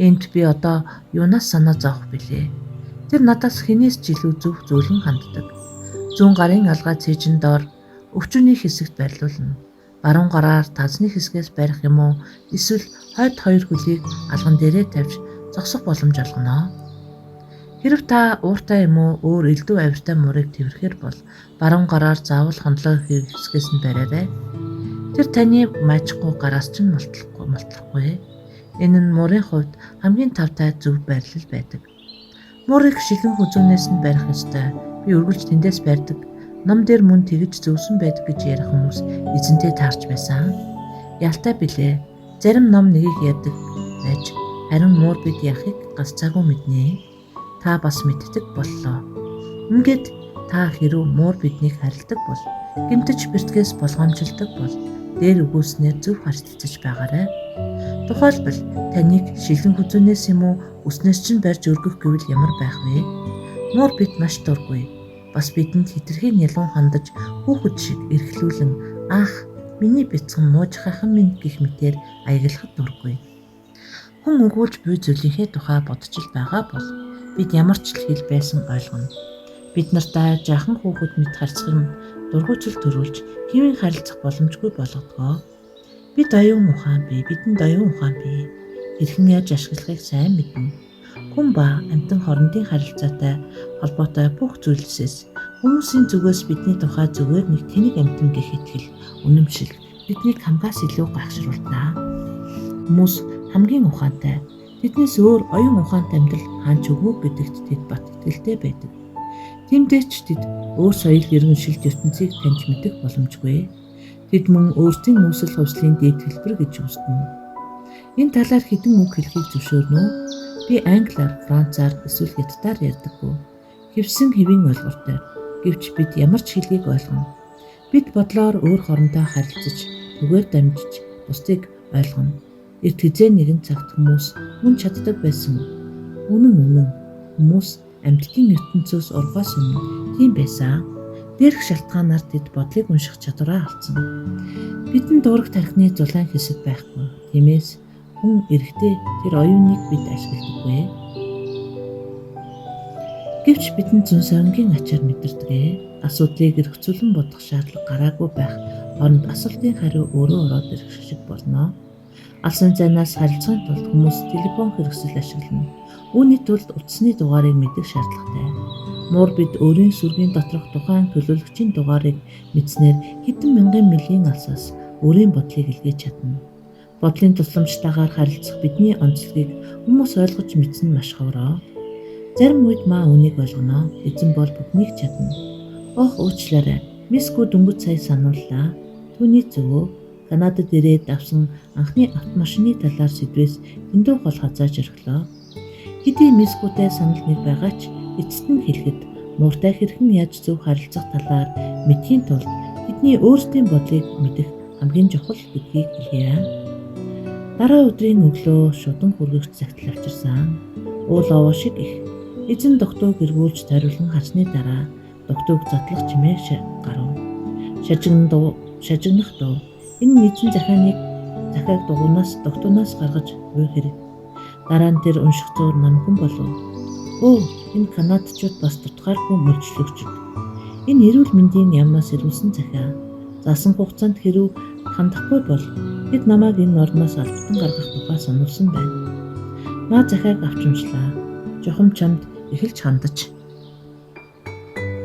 Speaker 1: Энд би одоо юунаас санаа зовох билээ. Тэр надаас хинээс ч илүү зөв зөөлөн ханддаг. Зүүн гарын алгаа цээжин доор өвчүүний хэсэгт байрлуулна. Баруун гараар тазны хэсгээс барих юм уу эсвэл хойд хоёр хөлийг алган дээрээ тавьж зогсох боломж олгоно. Хэрв та ууртай юм уу өөр элдв авиртай муурыг тэврэхээр бол баруун гараар заавал хондлоо хэсгээс нь бариарай. Тэр таныг мажихгүй гараас ч мултлахгүй. Энэ нь муурын хувьд хамгийн тавтай зөв байрлал байдаг. Муурыг шилэн хүзүүнээс нь барих ёстой. Би үргэлж тэндээс барьдаг. Ном дээр мөн тэгж зөвсөн байдаг гэж ярих хүмүүс эзэнтэй таарч байсан. Ялтай билээ. Зарим ном нэгийг ярьдаг байж харин муур бид яахыг гаццаагүй мэднэ. Та бас мэддэг боллоо. Ингээд та хэрв муур биднийг харилдаг бол гэмтэж бэртгээс болгоомжилдаг бол дээр өгөөснээр зөв харилцаж байгаарай. Тухайлбал таныг шилэн хүзүүнээс юм уу үснээс чинь барьж өргөх гэвэл ямар байх вэ? Муур бид маш дургүй. Бас бидэнд хитрхийн нялуун хандаж хүүхэд шиг эрхлүүлэн "Ах, миний бяцхан муужихайхан минь" гэх мэтээр аяглахад дургүй. Хүн өгүүлж буй зүйлийнхээ тухай бодож л байгаа бол бид ямар ч л хэл байсан ойлгоно. Бид нартай жаахан хүүхэд мэт харьцах юм дургуйчл төрүүлж хэвэн харилцах боломжгүй болгодгоо. Бид оюун ухаан бий, бидэнд оюун ухаан бий. Хэрхэн яаж ашиглахыг сайн мэднэ. Хүн ба амьтан хоорондын харилцаатай холбоотой бүх зүйлсээс хүмүүсийн зүгээс бидний тухай зүгээр нэг тэнэг амьтан гэх итгэл, үнэмшил биднийг хамгаас илүү гайхшруулдаг. Хүмүүс хамгийн ухаантай, тэднээс өөр оюун ухаантай амьдрал хаанч өгөө гэдэгт тэд бат итгэлтэй байдаг. Тиймдээ ч тэд өөр соёл иргэншилт ертөнцийг таньж мэдэх боломжгүй. Тэд мөн өөрсдийн үүсэл хувьслын дээд хэлбэр гэж үзнэ. Энэ талаар хэдэн үг хэлхийг зөвшөөрнө үү? Би англиар, францаар эсвэл хятадаар ярьдаггүй. Хэвсэн хэвийн ойлголтоор. Гэвч бид ямар ч хэлийг ойлгоно. Бид бодлоор өөр хоорондоо харилцаж, түгээр дамжиж, бусдыг ойлгоно. Эрт хизээ нэгэн цагт хүмүүс мөн чаддаг байсан. Үнэн хүмүүс амьтдын ертөнцөөс ургаас өмнө тийм байсан. Дээрх шалтгаанаар тэд бодлыг унших чадвараа алдсан. Бидэнд дураг тархины зулаан хэсэг байхгүй. Тиймээс хүн эрэхтэй тэр оюуныг бид ашигладаггүй. Гэвч бидэнд зүүн савингийн ачаар мэдэрдэг. Асуудлыг эргцүүлэн бодох шаардлага гараагүй байх оронд асуултын хариу өөрөө ороод ирэх шиг болно. Алсын зайнаас харилцахын тулд хүмүүс телефон хэрэгсэл ашиглана. Үүний тулд утасны дугаарыг мэдэх шаардлагатай. Муур бид өөрийн сүргийн доторх тухайн төлөөлөгчийн дугаарыг мэдснээр хэдэн мянган милийн алсаас өөрийн бодлыг илгээж чадна. Бодлын тусламжтайгаар харилцах бидний онцлогийг хүмүүс ойлгож мэдсэн нь маш ховроо. Зарим үед маа үнийг ойлгоно. Эзэн бол бүхнийг чадна. Ох уучлаарай. Миску дөнгөж сая санууллаа. Түүний зөвөө Канадад ирээд авсан анхны автомашины талаар сэдвээс дэндүү хол хазааж өглөө. Хэдий мискутай санал нэг байгаа ч эцэст нь хэлэхэд мууртай хэрхэн яаж зөв харилцах талаар мэдхийн тулд бидний өөрсдийн бодлыг мэдэх хамгийн чухал гэдгийг хэлье. Дараа өдрийн өглөө шудан хүргэгч цагтл авчирсан. Уул овоо шиг их. Эзэн доктог эргүүлж тариулан харсны дараа доктог затлах чимээ гарав. Шажигнах дуу. Энэ нийцэн захиаг дугуйнаас гаргаж буй хэрэг. Дараа нь тэр унших зуур намхан болов. Өө, энэ канадчууд бас тутгааргүй мөлжлөгчд. Энэ эрүүл мэндийн яамнаас ирүүлсэн захиа. Заасан хугацаанд хэрв хандахгүй бол бид намайг энэ орноос албатан гаргах тухай сануулсан байна. Наа захиаг авч уншлаа. Жохом чамд эхэлж хандаж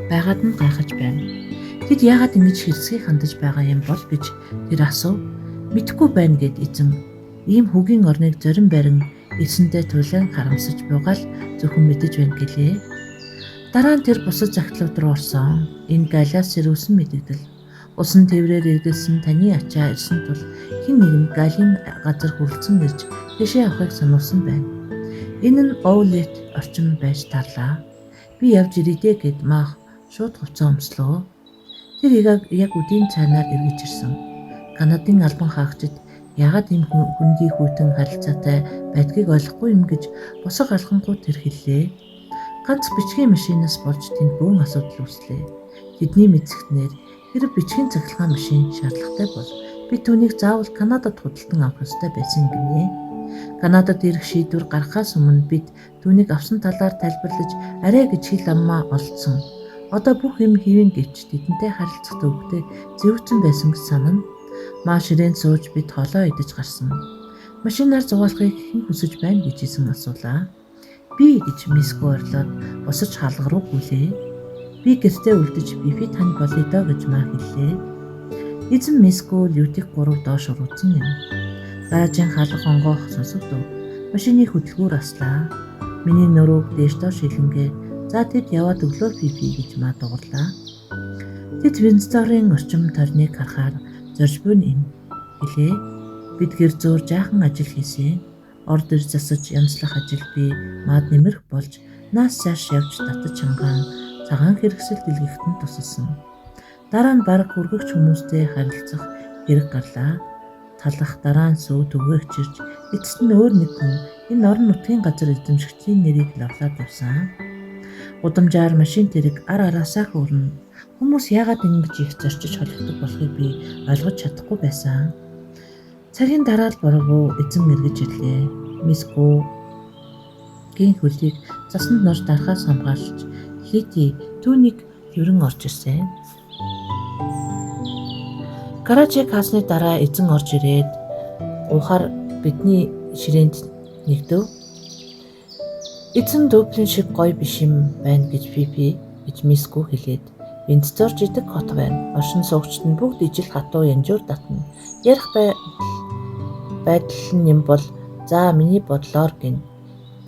Speaker 1: байгаад нь гайхаж байна. Тэд яагаад ингэж хэрцгий хандаж байгаа юм бол гэж тэр асуув. Мэдэхгүй байна гэд эзэн ийм хөгийн орныг зорин барин эсэндээ тулаан харамсаж буйгаал зөвхөн мэдэж байна гэлээ. Дараа нь тэр бусад загтлууд руу орсон. Энэ Галиас ирүүлсэн мэдэгдэл. Усан тэврээр эргэлсэн таны ачаа ирсэн тул хэн нэгэн Галийн газар хүрэлцэн ирж тийшээ авахыг сануулсан байна. Энэ нь Оулет орчин байж тарлаа. Би явж ирээдээ гэд маах шууд хувцас өмслөө. Тэр яг үдийн цайнаар эргэж ирсэн. Канадын албан хаагчид яагаад ийм хүндий хүйтэн харилцаатай байдгийг ойлгохгүй юм гэж босго алхангууд тэр хэллээ. Ганц бичгийн машинаас болж тэнд бөөн асуудал үүслээ. Тэдний мэдсэгтнээр хэрэг бичгийн цахилгаан машин шаардлагатай бол бид түүнийг заавал Канадад худалдан авах ёстой байсан гинэ. Канадад ирэх шийдвэр гаргахаас өмнө бид түүнийг авсан талаар тайлбарлаж арай гэж хэл аммаа олдсон. Одоо бүх юм хэвэн гэвч тэдэнтэй харилцах төвөгтэй зэвүүцэн байсан гэж санана. Маа ширээнд сууж бид хоолоо идэж гарсан. Машинаар зугаалахыг хэн хүсэж байна гэж эзэн асуулаа. Би гэж Миско орлоод босож хаалга руу гүйлээ. Би гэртээ үлдэж бифи тань болъё доо гэж маа хэллээ. Эзэн Миско Лютик 3 доош уруудсан юм. Гаражийн хаалга онгоох сонсогдов. Машины хөдөлгүүр аслаа. Миний нөрөөг дээш доош хилэнгээ. За тэд яваад өглөө пипи гэж маа дугарлаа. Тэд Винсторын орчим тойрныг харахаар зорж буй юм гэлээ. Бид гэр зөөр жаахан ажил хийсэн. Орд ир засаж янзлах ажил би маад нэмэрх болж наас цааш явж татаж хангаан цагаан хэрэгсэл дэлгэхтэн тусалсан. Дараа нь баг хүргэгч хүмүүстэй харилцах хэрэг гарлаа. Талах дараа нь сүү түгээгчирч эцэст нь өөр нэг хүн энэ орон нутгийн газар эзэмшигчийн нэрийг лавлаад явсан. Удамжаар машин тэрэг ар араасаа хөөрнө. Хүмүүс яагаад ингэж их зорчиж холигдох болохыг би ойлгож чадахгүй байсан. Цагийн дараа л бороо эзэн эргэж ирлээ. Мискогийн хөлийг засанд норж дарахаас хамгаалж Лити түүнийг хөврөн орж ирсэн. Гаражийг хаасны дараа эзэн орж ирээд ухаар бидний ширээнд нэгдэв. Эзэн Дублин шиг гоё биш юм байна гэж Пипи гэж Миско хэлээд Виндзор жидэг хот байна. Оршин суугчид нь бүгд ижил хатуу янжуур татна. Ярих байдал нь юм бол за миний бодлоор гин.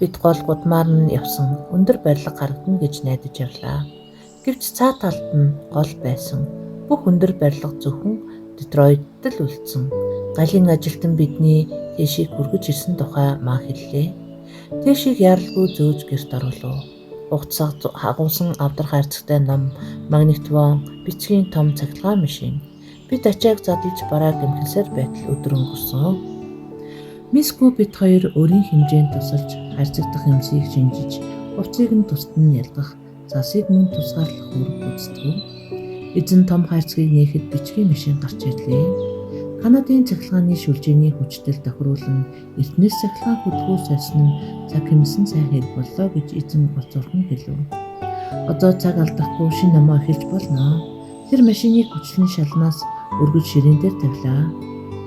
Speaker 1: Бид гол гудмаар нь явсан өндөр барилга харагдана гэж найдаж явлаа. Гэвч цаа талд нь гол байсан. Бүх өндөр барилга зөвхөн Детройт л үлдсэн. Галын ажилтан бидний тэшийг хүргэж ирсэн тухай маа хэллээ. Тэшийг яралгүй зөөж гэрт оруулав. Угтсаа хагуулсан авдар хайрцагтай ном, магнитофон, бичгийн том цахилгаан машин. Бид ачааг задлж бараа гэмхэлсээр байтал өдөр өнгөрсөн. Миско бид хоёр өөрийн хэмжээнд тусалж хайрцагдах юмсыг шинжиж, хувцсыг нь тусад нь ялгах, засыг мөн тусгаарлах үүрэг гүйцэтгэв. Эзэн том хайрцгийг нээхэд бичгийн машин гарч ирлээ. Канадын цахилгааны шүлжээний хүчтэй тохируулан эртнээс цахилгаан хөдөлгүүр сольсон нь цаг хэмсэн сайн хэрэг боллоо гэж эзэн болцоорхон хэлв. Одоо цаг алдахгүй шинэ номоо эхэлж болно. Тэр машиныг хүчлэн шалнаас өргөж ширээн дээр тавилаа.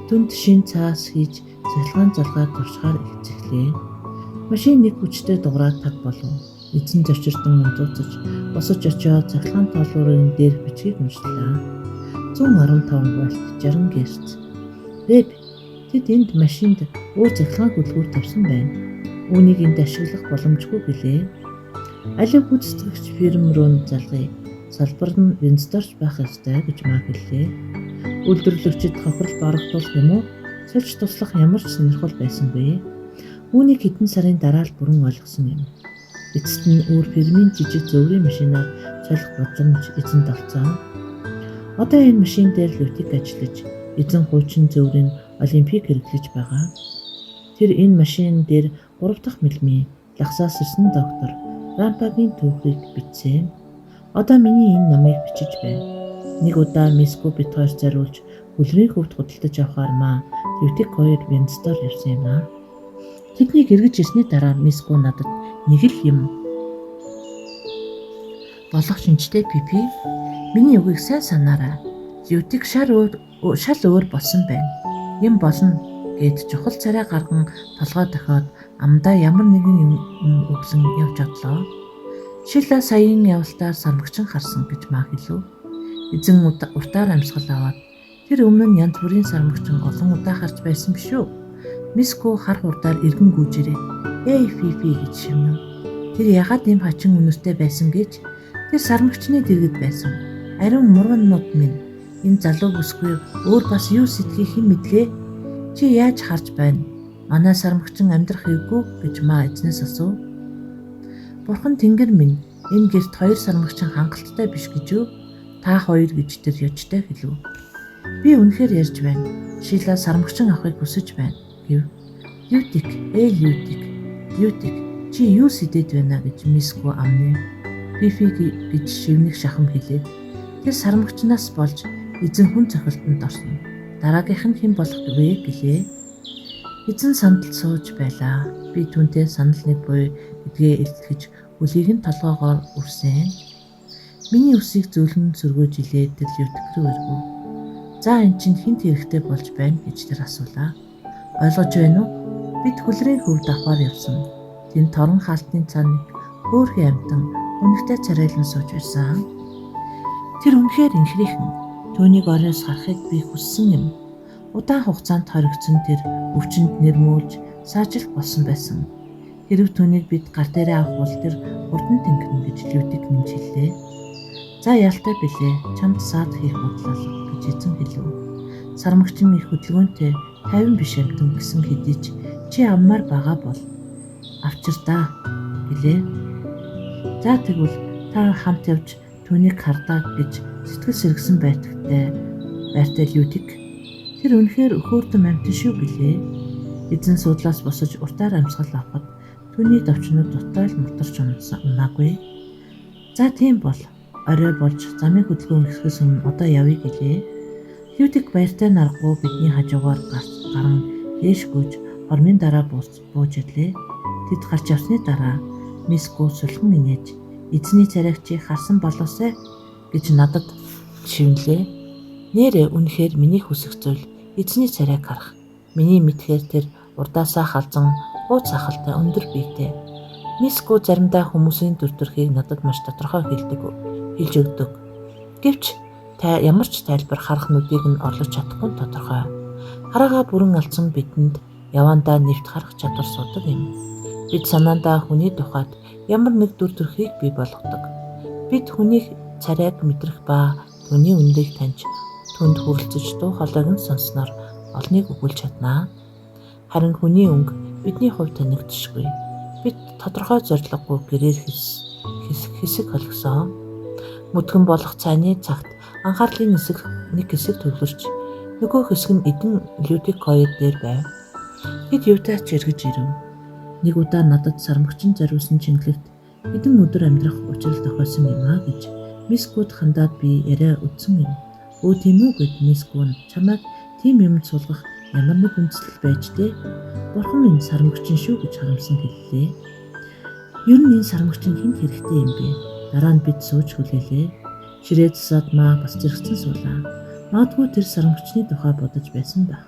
Speaker 1: Түнд шин цаас хийж цахилгаан залгаа туршихаар эхэллээ. Машин нэг хүчтэй дуграад таг болов. Эзэн зочиртон унтууцаж босож очиод цахилгаан тоолуурын дээрх бичгийг уншлаа. 115 вольт 60 герц. Рэб тэд энд машинд өөр цахилгаан хөдөлгүүр тавьсан байна. Үүнийг энд ашиглах боломжгүй гэлээ. Алив гүйцэтгэгч фирм руу залгая. Салбар нь Винсторч байх ёстой гэж маа хэллээ. Үйлдвэрлэгчид хохирол барагдуулах юм уу? Сольж туслах ямар ч сонирхол байсангүй. Үүнийг хэдэн сарын дараа л бүрэн ойлгосон юм. Эцэст нь өөр фирмийн жижиг зөврийн машинаар солих боломж эзэнд олцсон. Одоо энэ машин дээр Лютик ажиллаж эзэн хуучин зөврийн Олимпик хэрэглэж байгаа. Тэр энэ машин дээр 3 дахь мэлмийн лагсаас ирсэн доктор Рампагийн түүхийг бичсэн. Одоо миний энэ номыг бичиж байна. Нэг удаа Миско бид хоёр зориулж хөлрийн хөвд худалдаж авахаар маа Лютик 2 Винстор явсан юм аа. Тэднийг эргэж ирсний дараа Миско надад нэг л юм болох шинжтэй Пипи миний үгийг сайн санаарай. Лютик шал өөр болсон байна. Юм болно гэд чухал царай гарган толгой дохиод амдаа ямар нэгэн юм өглөн явж одлоо. Шила саяын явалтаар сармагчин харсан гэж маа хэлв. Эзэн уртаар амьсгал аваад тэр өмнө нь янз бүрийн сармагчин олон удаа харж байсан биш үү? Миско хар хурдаар эргэн гүйжирээ. Эй Пипи гэж шивнэ. Тэр ягаад ийм хачин үнэтэй байсан гэж тэр сармагчны дэргэд байсан. Ариун мурганнууд минь энэ залуу бүсгүй өөр бас юу сэтгэхийг хэн мэдлээ? Чи яаж харж байна? Манай сармагчин амьдрах хэвгүй гэж маа эзнээс асуув. Бурхан Тэнгэр минь энэ гэрт 2 сармагчин хангалттай биш гэж юу? Та 2 гэж тэр ёжтой хэлв. Би үнэхээр ярьж байна. Шила сармагчин авахыг хүсэж байна гэв. Лютик, Лютик, чи юу сэдэд байна гэж Миско амны Пипи гэж шивнэх шахам хэлээд тэр сармагчнаас болж эзэн хүн цохилтонд орсон. Дараагийнх нь хэн болох вэ гэлээ. Эзэн сандал сууж байлаа. Би түүнтэй санал нэг буй гэдгээ илтгэж хөлийг нь толгоогоор үрсэн. Миний үсийг зөөлөн сөргөөж илээд тэр Лютик рүү өргөв. За эн чинь хинт хэрэгтэй болж байна гэж тэр асуулаа. Ойлгож байна уу? Бид хөлрийн хөвд авахар явсан. Тэнд торон хаалтны цааныг хөөрхөн амтан үнэхтэй царайлан сууж байсан. Тэр үнэхээр инхрийхэн. Түүнийг оройс харахыг би хүссэн юм. Удаан хугацаанд хоригдсон тэр өвчнөд нэрмүүлж саажилт болсон байсан. Хэрв түүнийг бид гар дээрээ авах бол тэр хурдан тэнгэрнэ гэж Лютик минь хэллээ. За ялтай билээ. Чамд саад хийх бодлоо гэж эзэн хэлв. Сармагчин их хөдөлгөөнтэй 50 биш амтан гэсэн хэдий ч чи аммаар байгаа бол авчирдаа гэлээ. За тэгвэл та хамт явж түүнийг хардаа гэж сэтгэл сэргсэн байртай Лютик. Тэр үнэхээр өхөөртөн амтан шүү гэлээ. Эзэн судлаас босож уртаар амьсгал авахад түүний давчнууд дутайл мутарч унаагүй. За тийм бол орой болж замын хөдөлгөөн эхлэхээс өмнө одоо явъя гэлээ. Лютик баяртай наргуу бидний хажуугаар гарan дээш гүйж хормын дараа бууж ирлээ. Тэд гарч явсны дараа Миско сулхан инээж эзний царайг чи харсан болоосай гэж надад шивнэлээ. Нээрээ үнэхээр миний хүсэх зүйл эзний царайг харах. Миний мэдхээр тэр урдаасаа халзан хууц ахалтай өндөр биетэй. Миско заримдаа хүмүүсийн дүр төрхийг надад маш тодорхой хэлж өгдөг. Гэвч ямар ч тайлбар харах нүдийг нь орлож чадахгүй тодорхой. Хараагаа бүрэн алдсан бидэнд явандаа нэвт харах чадвар судаг юм. Бид санаандаа хүний тухайд ямар нэг дүр төрхийг бий болгодог. Бид хүнийг царайг мэдрэх ба түүний үндийг таньж түнд хүрэлцэж дуу хоолойг нь сонсноор олныг өгүүлж чаднаа. Харин хүний өнгө бидний хувьд танигдшгүй. Бид тодорхой зорилгогүй гэрээр хэсэг холгосон. Мүдгэн болох цайны цагт анхаарлын нэг хэсэг төвлөрч нөгөө хэсэг нь эдэн Лютик хоёр дээр байв. Хэд юутайч эргэж ирэв. Нэг удаа надад сармагчин зориулсан чимэглэгт хэдэн өдөр амьдрах учрал тохиолсон юм аа гэж Мискод хандаад би яриа үтсэн юм. Өө тийм үү гэд Миско чамайг тийм юмд суулгах ямар нэг үндэслэл байж дээ. Бурхан минь сармагчин шүү гэж харамсан хэллээ. Ер нь энэ сармагчин хэн хэрэгтэй юм бэ? Дараа нь бид сууж хүлээлээ. Ширээ засаад маа бас зэрэгцэн суулаа. Магадгүй тэр сармагчны тухай бодож байсан байх.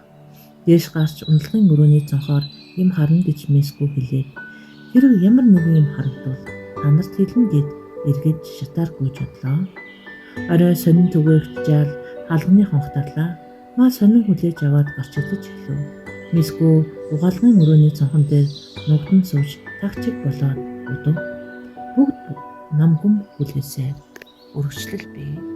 Speaker 1: Дээш гарч унтлагын өрөөний цонхоор юм харна гэж Миско хэлээд хэрв ямар нэгэн юм харагдвал та нарт хэлнэ гэд эргэж шатаар гүйж бодлоо. Орой сонин түгээгт жаал халганы хонхтарлаа. Маа сонин хүлээж аваад гарч идэж эхлэв. Миско угаалгын өрөөний цонхон дээр нугдан сууж тагчиг болоод удав. Бүгд намгүм хүлээсэй. Үргэлжлэл бий.